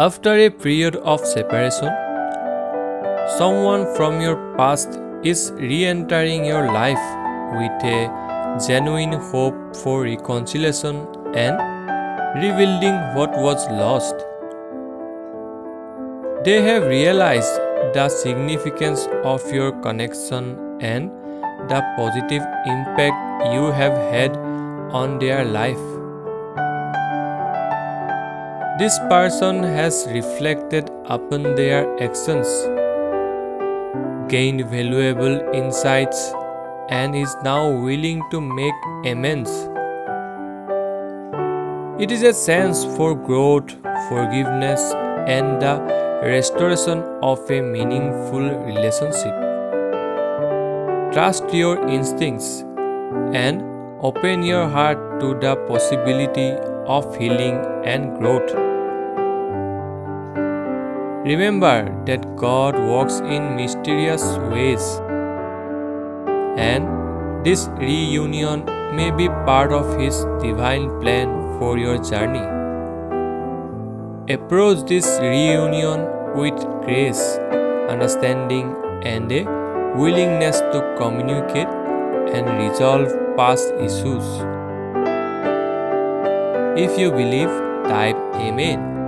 After a period of separation, someone from your past is re entering your life with a genuine hope for reconciliation and rebuilding what was lost. They have realized the significance of your connection and the positive impact you have had on their life. This person has reflected upon their actions, gained valuable insights, and is now willing to make amends. It is a sense for growth, forgiveness, and the restoration of a meaningful relationship. Trust your instincts and open your heart to the possibility of healing and growth. Remember that God works in mysterious ways, and this reunion may be part of His divine plan for your journey. Approach this reunion with grace, understanding, and a willingness to communicate and resolve past issues. If you believe, type Amen.